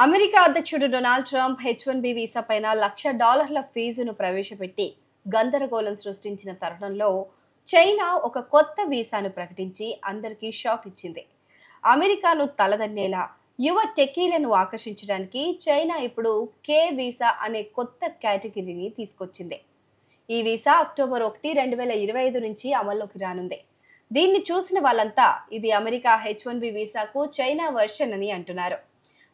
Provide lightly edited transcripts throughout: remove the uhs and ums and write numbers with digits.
America అధ్యక్షుడు Donald Trump H1B visa పైన $1,00,000 ఫీజును ప్రవేశపెట్టి గందరగోళం సృష్టించిన తరుణంలో చైనా ఒక కొత్త వీసాను ప్రకటించి అందరికీ షాక్ ఇచ్చింది. అమెరికాను తలదన్నేలా యువ టెకీలను ఆకర్షించడానికి చైనా ఇప్పుడు కే వీసా అనే కొత్త కేటగిరీని తీసుకొచ్చింది. ఈ వీసా అక్టోబర్ 1, 2025 నుంచి అమల్లోకి రానుంది. దీన్ని చూసిన వాళ్ళంతా ఇది అమెరికా H1B వీసాకు చైనా వర్షన్ అని అంటున్నారు.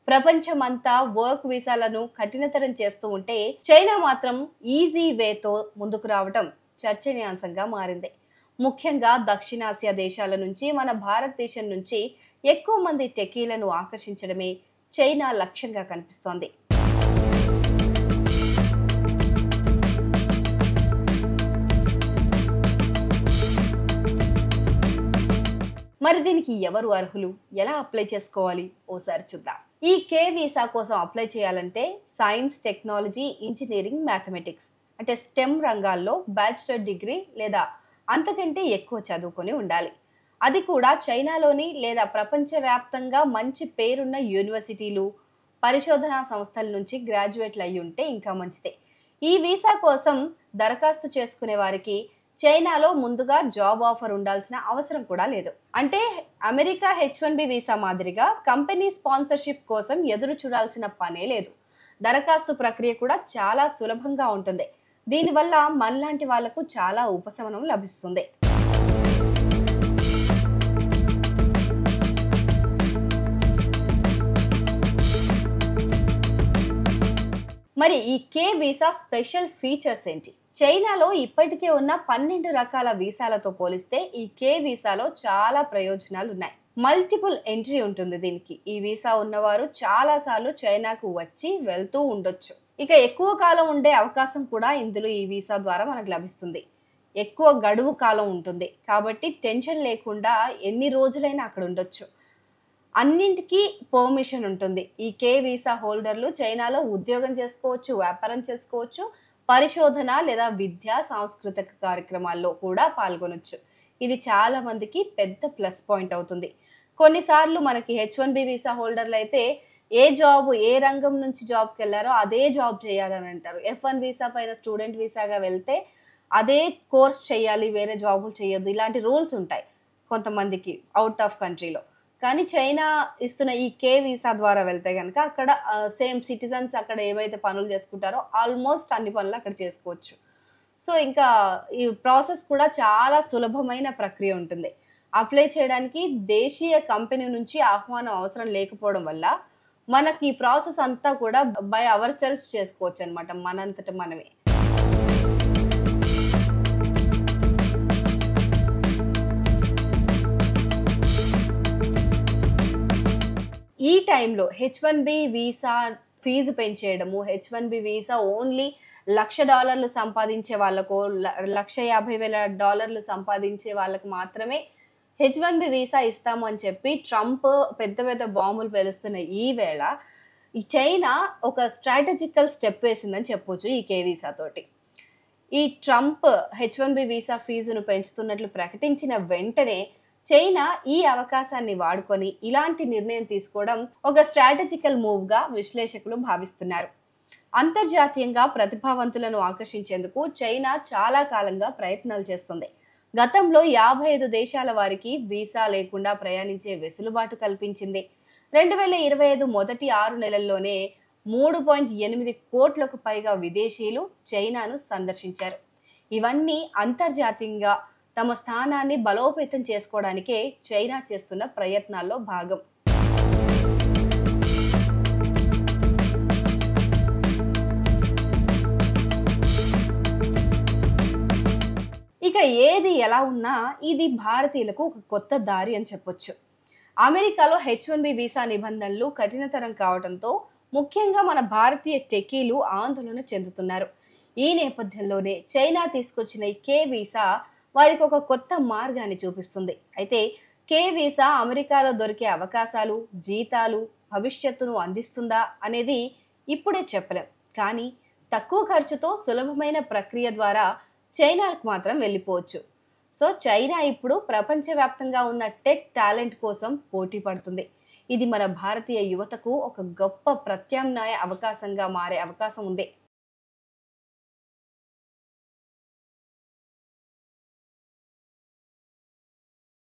ప్రపంచమంతా వర్క్ వీసాలను కఠినతరం చేస్తూ ఉంటే చైనా మాత్రం ఈజీ వేతో ముందుకు రావడం చర్చనీయాంశంగా మారింది. ముఖ్యంగా దక్షిణాసియా దేశాల నుంచి మన భారతదేశం నుంచి ఎక్కువ మంది టెకీలను ఆకర్షించడమే చైనా లక్ష్యంగా కనిపిస్తోంది. మరి దీనికి ఎవరు అర్హులు, ఎలా అప్లై చేసుకోవాలి ఓసారి చూద్దాం. ఈ కే వీసా కోసం అప్లై చేయాలంటే సైన్స్, టెక్నాలజీ, ఇంజనీరింగ్, మ్యాథమెటిక్స్ అంటే స్టెమ్ రంగాల్లో బ్యాచిలర్ డిగ్రీ లేదా అంతకంటే ఎక్కువ చదువుకొని ఉండాలి. అది కూడా చైనాలోని లేదా ప్రపంచవ్యాప్తంగా మంచి పేరున్న యూనివర్సిటీలు, పరిశోధనా సంస్థల నుంచి గ్రాడ్యుయేట్లు అయి ఉంటే ఇంకా మంచిదే. ఈ వీసా కోసం దరఖాస్తు చేసుకునే వారికి చైనాలో ముందుగా జాబ్ ఆఫర్ ఉండాల్సిన అవసరం కూడా లేదు. అంటే అమెరికా H1B వీసా మాదిరిగా కంపెనీ స్పాన్సర్షిప్ కోసం ఎదురు చూడాల్సిన పనే లేదు. దరఖాస్తు ప్రక్రియ కూడా చాలా సులభంగా ఉంటుంది. దీనివల్ల మనలాంటి వాళ్లకు చాలా ఉపశమనం లభిస్తుంది. మరి ఈ కే వీసా స్పెషల్ ఫీచర్స్ ఏంటి? చైనాలో ఇప్పటికే ఉన్న 12 రకాల వీసాలతో పోలిస్తే ఈ కే వీసాలో చాలా ప్రయోజనాలు ఉన్నాయి. మల్టిపుల్ ఎంట్రీ ఉంటుంది దీనికి. ఈ వీసా ఉన్నవారు చాలా సార్లు చైనాకు వచ్చి వెళ్తూ ఉండొచ్చు. ఇక ఎక్కువ కాలం ఉండే అవకాశం కూడా ఇందులో ఈ వీసా ద్వారా మనకు లభిస్తుంది. ఎక్కువ గడువు కాలం ఉంటుంది కాబట్టి టెన్షన్ లేకుండా ఎన్ని రోజులైనా అక్కడ ఉండొచ్చు. అన్నింటికీ పర్మిషన్ ఉంటుంది. ఈ కే వీసా హోల్డర్లు చైనాలో ఉద్యోగం చేసుకోవచ్చు, వ్యాపారం చేసుకోవచ్చు, పరిశోధన లేదా విద్యా సాంస్కృతిక కార్యక్రమాల్లో కూడా పాల్గొనొచ్చు. ఇది చాలా మందికి పెద్ద ప్లస్ పాయింట్ అవుతుంది. కొన్నిసార్లు మనకి H1B వీసా హోల్డర్లు అయితే ఏ రంగం నుంచి జాబ్కి వెళ్ళారో అదే జాబ్ చేయాలని అంటారు. F1 వీసా పైన స్టూడెంట్ వీసాగా వెళ్తే అదే కోర్స్ చేయాలి, వేరే జాబులు చేయొద్దు, ఇలాంటి రూల్స్ ఉంటాయి కొంతమందికి అవుట్ ఆఫ్ కంట్రీలో. కానీ చైనా ఇస్తున్న ఈ కే వీసా ద్వారా వెళ్తే కనుక అక్కడ సేమ్ సిటిజన్స్ అక్కడ ఏవైతే పనులు చేసుకుంటారో ఆల్మోస్ట్ అన్ని పనులు అక్కడ చేసుకోవచ్చు. సో ఇంకా ఈ ప్రాసెస్ కూడా చాలా సులభమైన ప్రక్రియ ఉంటుంది. అప్లై చేయడానికి దేశీయ కంపెనీ నుంచి ఆహ్వానం అవసరం లేకపోవడం వల్ల మనకి ఈ ప్రాసెస్ అంతా కూడా బై అవర్ సెల్ఫ్ చేసుకోవచ్చు అనమాట, మనంతట మనమే. ఈ టైంలో H1B వీసా ఫీజు పెంచేయడము, H1B వీసా ఓన్లీ $1,00,000 సంపాదించే వాళ్ళకో, $150,000 సంపాదించే వాళ్ళకు మాత్రమే H1B వీసా ఇస్తాము అని చెప్పి ట్రంప్ పెద్ద పెద్ద బాంబులు పేలుస్తున్న ఈ వేళ ఈ చైనా ఒక స్ట్రాటజికల్ స్టెప్ వేసిందని చెప్పొచ్చు ఈ కే వీసా తోటి. ఈ ట్రంప్ H1B వీసా ఫీజును పెంచుతున్నట్లు ప్రకటించిన వెంటనే చైనా ఈ అవకాశాన్ని వాడుకొని ఇలాంటి నిర్ణయం తీసుకోవడం ఒక స్ట్రాటజికల్ మూవ్ గా విశ్లేషకులు భావిస్తున్నారు. అంతర్జాతీయంగా ప్రతిభావంతులను ఆకర్షించేందుకు చైనా చాలా కాలంగా ప్రయత్నాలు చేస్తుంది. గతంలో 55 దేశాల వారికి వీసా లేకుండా ప్రయాణించే వెసులుబాటు కల్పించింది. 2025 మొదటి 6 నెలల్లోనే 3.8 కోట్లకు పైగా విదేశీయులు చైనాను సందర్శించారు. ఇవన్నీ అంతర్జాతీయంగా తమ స్థానాన్ని బలోపేతం చేసుకోవడానికే చైనా చేస్తున్న ప్రయత్నాల్లో భాగం. ఇక ఏది ఎలా ఉన్నా ఇది భారతీయులకు ఒక కొత్త దారి అని చెప్పొచ్చు. అమెరికాలో H1B వీసా నిబంధనలు కఠినతరం కావడంతో ముఖ్యంగా మన భారతీయ టెకీలు ఆందోళన చెందుతున్నారు. ఈ నేపథ్యంలోనే చైనా తీసుకొచ్చిన ఈ కే వీసా వారికి ఒక కొత్త మార్గాన్ని చూపిస్తుంది. అయితే కే వీసా అమెరికాలో దొరికే అవకాశాలు, జీతాలు, భవిష్యత్తును అందిస్తుందా అనేది ఇప్పుడే చెప్పలేం. కానీ తక్కువ ఖర్చుతో సులభమైన ప్రక్రియ ద్వారా చైనాకు మాత్రం వెళ్ళిపోవచ్చు. సో చైనా ఇప్పుడు ప్రపంచవ్యాప్తంగా ఉన్న టెక్ టాలెంట్ కోసం పోటీ పడుతుంది. ఇది మన భారతీయ యువతకు ఒక గొప్ప ప్రత్యామ్నాయ అవకాశంగా మారే అవకాశం ఉంది.